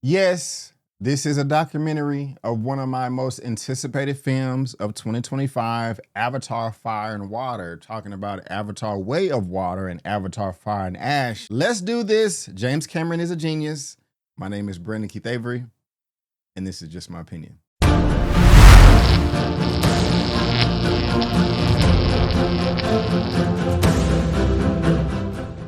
Yes, this is a documentary of one of my most anticipated films of 2025, Avatar Fire and Water, talking about Avatar Way of Water and Avatar Fire and Ash. Let's do this. James Cameron is a genius. My name is Brendan Keith Avery, and this is just my opinion.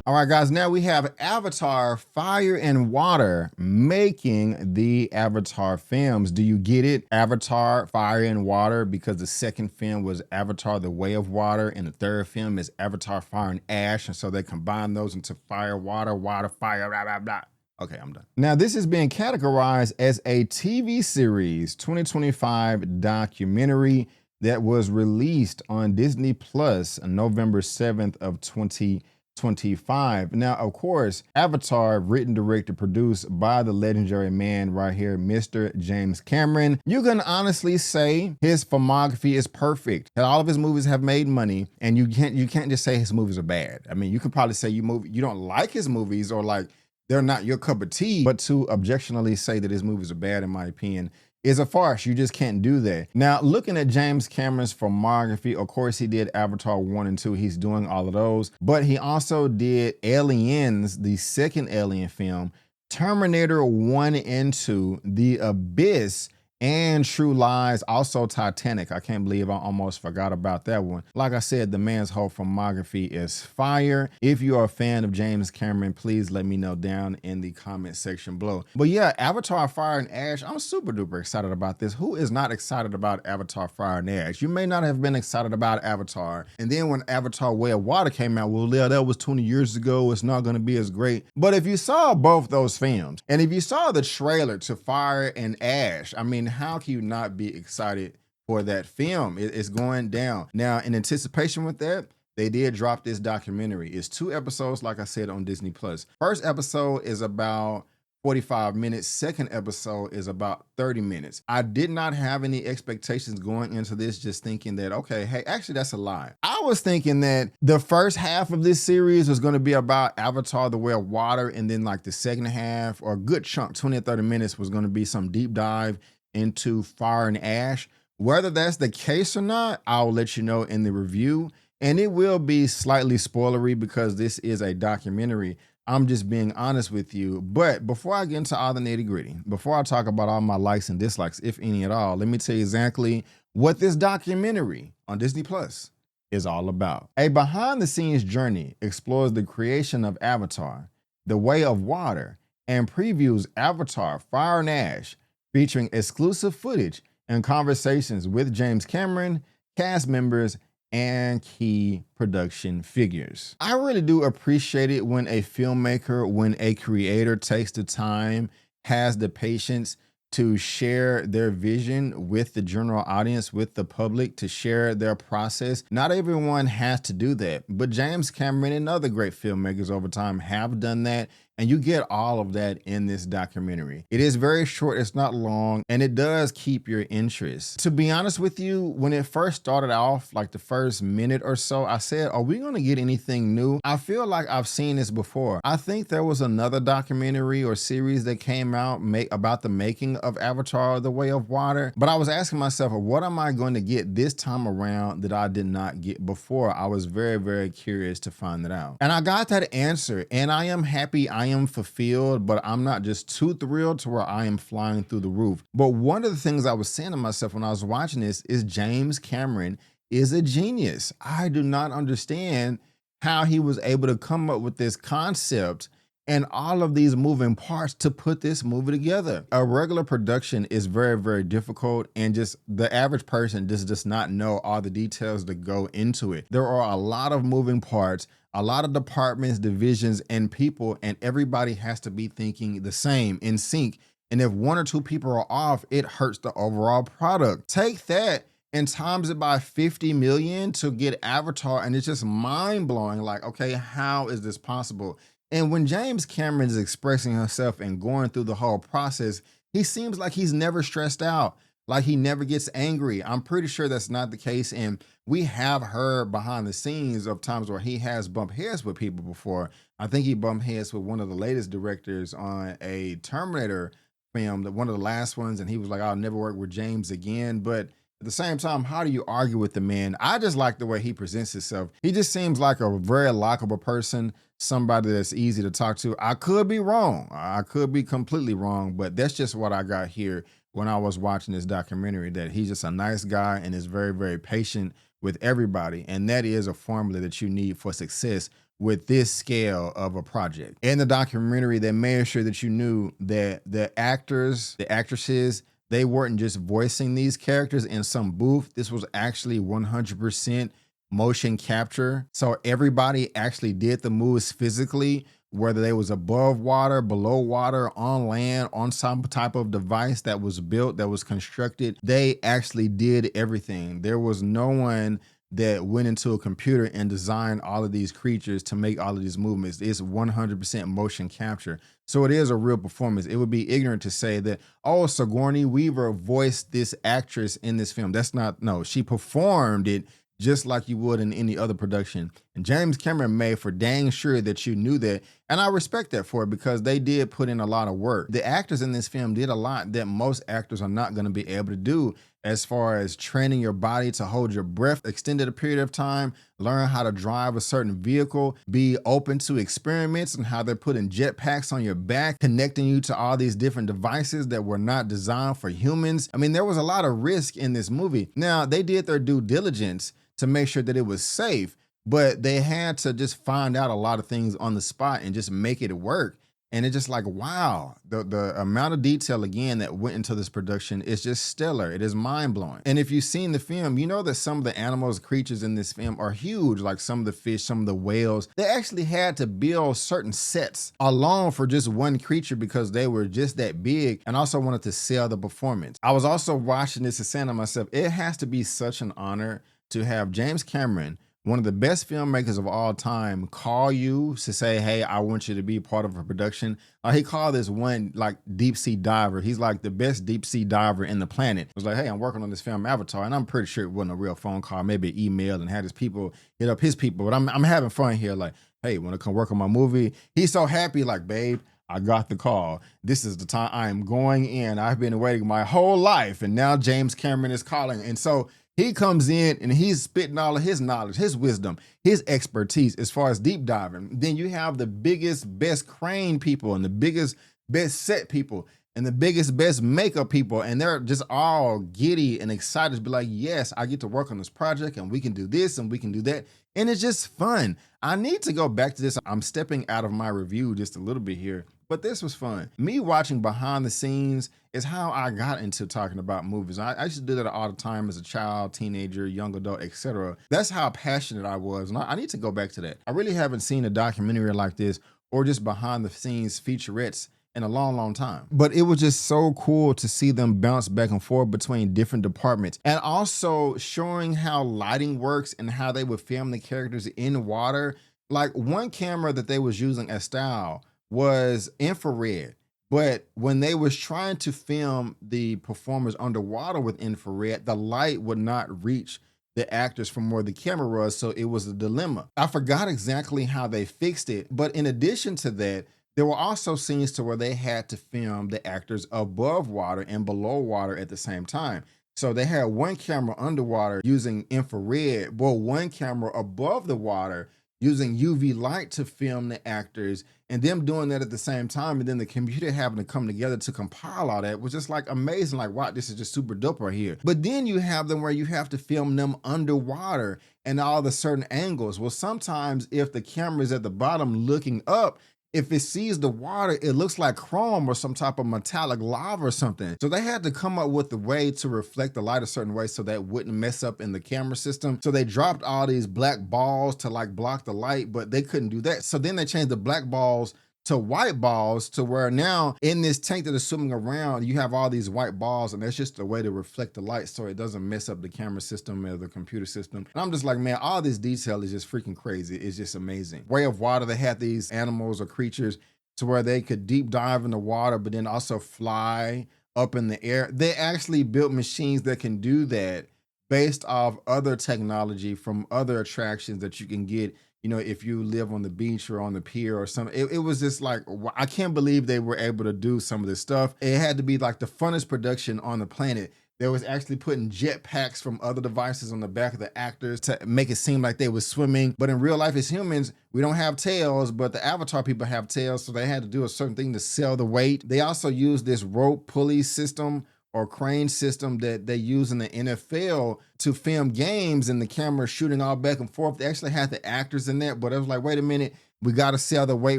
All right, guys, now we have Avatar Fire and Water making the Avatar films. Do you get it? Avatar Fire and Water, because the second film was Avatar The Way of Water, and the third film is Avatar Fire and Ash, and so they combine those into fire, water, water, fire, blah, blah, blah. Okay, I'm done. Now, this is being categorized as a TV series 2025 documentary that was released on Disney Plus on November 7th of 2025. Now, of course, Avatar, written, directed, produced by the legendary man right here, Mr. James Cameron. You can honestly say his filmography is perfect. All of his movies have made money, and you can't just say his movies are bad. I mean, you could probably say you don't like his movies, or like they're not your cup of tea, but to objectionably say that his movies are bad, in my opinion, is a farce. You just can't do that. Now, looking at James Cameron's filmography, of course, he did Avatar 1 and 2. He's doing all of those. But he also did Aliens, the second Alien film, Terminator 1 and 2, The Abyss, and True Lies, also Titanic. I can't believe I almost forgot about that one. Like I said, the man's whole filmography is fire. If you are a fan of James Cameron, please let me know down in the comment section below. But yeah, Avatar Fire and Ash, I'm super duper excited about this. Who is not excited about Avatar Fire and Ash? You may not have been excited about Avatar, and then when Avatar Way of Water came out, well, yeah, that was 20 years ago. It's not gonna be as great. But if you saw both those films, and if you saw the trailer to Fire and Ash, I mean, how can you not be excited for that film? It's going down. Now, in anticipation with that, they did drop this documentary. It's 2 episodes, like I said, on Disney Plus. First episode is about 45 minutes. Second episode is about 30 minutes. I did not have any expectations going into this, just thinking that, okay, hey, actually that's a lie. I was thinking that the first half of this series was gonna be about Avatar The Way of Water, and then like the second half, or a good chunk, 20 or 30 minutes, was gonna be some deep dive into Fire and Ash. Whether that's the case or not, I'll let you know in the review. And it will be slightly spoilery because this is a documentary. I'm just being honest with you. But before I get into all the nitty gritty, before I talk about all my likes and dislikes, if any at all, let me tell you exactly what this documentary on Disney Plus is all about. A behind the scenes journey explores the creation of Avatar, The Way of Water, and previews Avatar Fire and Ash, featuring exclusive footage and conversations with James Cameron, cast members, and key production figures. I really do appreciate it when a filmmaker, when a creator takes the time, has the patience to share their vision with the general audience, with the public, to share their process. Not everyone has to do that, but James Cameron and other great filmmakers over time have done that, and you get all of that in this documentary. It is very short, it's not long, and it does keep your interest. To be honest with you, when it first started off, like the first minute or so, I said, are we gonna get anything new? I feel like I've seen this before. I think there was another documentary or series that came out about the making of Avatar The Way of Water, but I was asking myself, what am I going to get this time around that I did not get before? I was very, very curious to find that out. And I got that answer, and I am happy, I am fulfilled, but I'm not just too thrilled to where I am flying through the roof. But one of the things I was saying to myself when I was watching this is James Cameron is a genius. I do not understand how he was able to come up with this concept and all of these moving parts to put this movie together. A regular production is very, very difficult, and just the average person just does not know all the details that go into it. There are a lot of moving parts, a lot of departments, divisions, and people, and everybody has to be thinking the same, in sync. And if 1 or 2 people are off, it hurts the overall product. Take that and times it by 50 million to get Avatar, and it's just mind blowing. Like, okay, how is this possible? And when James Cameron is expressing himself and going through the whole process, he seems like he's never stressed out, like he never gets angry. I'm pretty sure that's not the case. And we have heard behind the scenes of times where he has bumped heads with people before. I think he bumped heads with one of the latest directors on a Terminator film, that one of the last ones, and he was like, I'll never work with James again. But at the same time, how do you argue with the man? I just like the way he presents himself. He just seems like a very likable person, somebody that's easy to talk to. I could be wrong. I could be completely wrong, but that's just what I got here when I was watching this documentary, that he's just a nice guy and is very, very patient with everybody. And that is a formula that you need for success with this scale of a project. In the documentary, they made sure that you knew that the actors, the actresses, they weren't just voicing these characters in some booth. This was actually 100% motion capture. So everybody actually did the moves physically, whether they was above water, below water, on land, on some type of device that was built, that was constructed. They actually did everything. There was no one that went into a computer and designed all of these creatures to make all of these movements. It's 100% motion capture. So it is a real performance. It would be ignorant to say that, oh, Sigourney Weaver voiced this actress in this film. That's not, no, she performed it just like you would in any other production. And James Cameron made for dang sure that you knew that. And I respect that for it, because they did put in a lot of work. The actors in this film did a lot that most actors are not going to be able to do, as far as training your body to hold your breath extended a period of time, learn how to drive a certain vehicle, be open to experiments and how they're putting jetpacks on your back, connecting you to all these different devices that were not designed for humans. I mean, there was a lot of risk in this movie. Now, they did their due diligence to make sure that it was safe, but they had to just find out a lot of things on the spot and just make it work. And it's just like, wow, the amount of detail, again, that went into this production is just stellar. It is mind blowing. And if you've seen the film, you know that some of the animals, creatures in this film are huge, like some of the fish, some of the whales. They actually had to build certain sets alone for just one creature because they were just that big, and also wanted to sell the performance. I was also watching this and saying to myself, it has to be such an honor to have James Cameron, one of the best filmmakers of all time, call you to say, hey, I want you to be part of a production. He called this one like deep sea diver. He's like the best deep sea diver in the planet. It was like, hey, I'm working on this film Avatar. And I'm pretty sure it wasn't a real phone call, maybe an email, and had his people hit up his people. But I'm having fun here. Like, hey, want to come work on my movie? He's so happy, like, babe, I got the call. This is the time I am going in. I've been waiting my whole life. And now James Cameron is calling. And so he comes in and he's spitting all of his knowledge, his wisdom, his expertise as far as deep diving. Then you have the biggest, best crane people and the biggest, best set people and the biggest, best makeup people. And they're just all giddy and excited to be like, yes, I get to work on this project and we can do this and we can do that. And it's just fun. I need to go back to this. I'm stepping out of my review just a little bit here, but this was fun. Me watching behind the scenes is how I got into talking about movies. I used to do that all the time as a child, teenager, young adult, etc. That's how passionate I was. And I need to go back to that. I really haven't seen a documentary like this or just behind the scenes featurettes in a long, long time. But it was just so cool to see them bounce back and forth between different departments, and also showing how lighting works and how they would film the characters in water. Like one camera that they was using as style was infrared. But when they was trying to film the performers underwater with infrared, the light would not reach the actors from where the camera was. So it was a dilemma. I forgot exactly how they fixed it. But in addition to that, there were also scenes to where they had to film the actors above water and below water at the same time. So they had one camera underwater using infrared, but one camera above the water using UV light to film the actors, and them doing that at the same time, and then the computer having to come together to compile all that was just like amazing. Like, wow, this is just super dope right here. But then you have them where you have to film them underwater and all the certain angles. Well, sometimes if the camera is at the bottom looking up, if it sees the water, it looks like chrome or some type of metallic lava or something. So they had to come up with a way to reflect the light a certain way so that wouldn't mess up in the camera system. So they dropped all these black balls to like block the light, but they couldn't do that. So then they changed the black balls to white balls, to where now in this tank that is swimming around, you have all these white balls, and that's just a way to reflect the light so it doesn't mess up the camera system or the computer system. And I'm just like, man, all this detail is just freaking crazy. It's just amazing. Way of Water, they had these animals or creatures to where they could deep dive in the water, but then also fly up in the air. They actually built machines that can do that based off other technology from other attractions that you can get if you live on the beach or on the pier or something. It was just like, I can't believe they were able to do some of this stuff. It had to be like the funnest production on the planet. There was actually putting jet packs from other devices on the back of the actors to make it seem like they were swimming. But in real life, as humans, we don't have tails, but the Avatar people have tails, so they had to do a certain thing to sell the weight. They also used this rope pulley system or crane system that they use in the NFL to film games, and the camera shooting all back and forth. They actually had the actors in there, but it was like, wait a minute, we got to sell the weight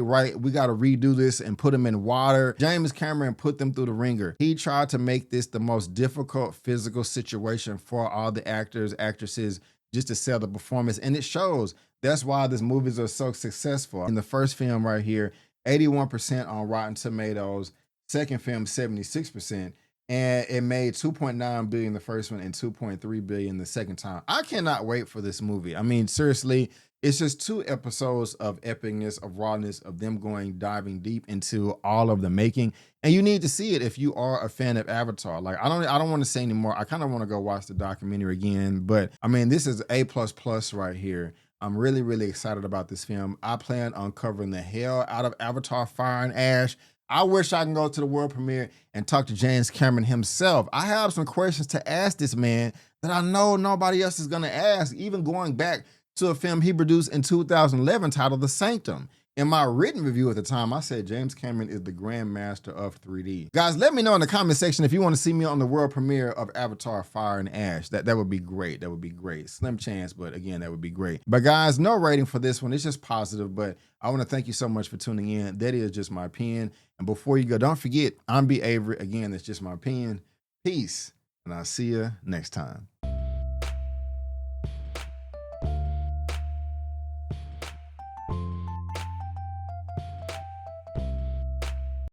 right. We got to redo this and put them in water. James Cameron put them through the ringer. He tried to make this the most difficult physical situation for all the actors, actresses, just to sell the performance, and it shows. That's why these movies are so successful. In the first film right here, 81% on Rotten Tomatoes, second film, 76%. And it made 2.9 billion the first one and 2.3 billion the second time. I cannot wait for this movie. I mean, seriously, it's just 2 episodes of epicness, of rawness, of them diving deep into all of the making. And you need to see it if you are a fan of Avatar. Like, I don't want to say anymore. I kind of want to go watch the documentary again. But I mean, this is A++ right here. I'm really, really excited about this film. I plan on covering the hell out of Avatar Fire and Ash. I wish I can go to the world premiere and talk to James Cameron himself. I have some questions to ask this man that I know nobody else is going to ask, even going back to a film he produced in 2011 titled The Sanctum. In my written review at the time, I said James Cameron is the grandmaster of 3D. Guys, let me know in the comment section if you want to see me on the world premiere of Avatar Fire and Ash. That would be great. That would be great. Slim chance, but again, that would be great. But guys, no rating for this one. It's just positive, but I want to thank you so much for tuning in. That is just my opinion. And before you go, don't forget, I'm B. Avery. Again, that's just my opinion. Peace, and I'll see you next time.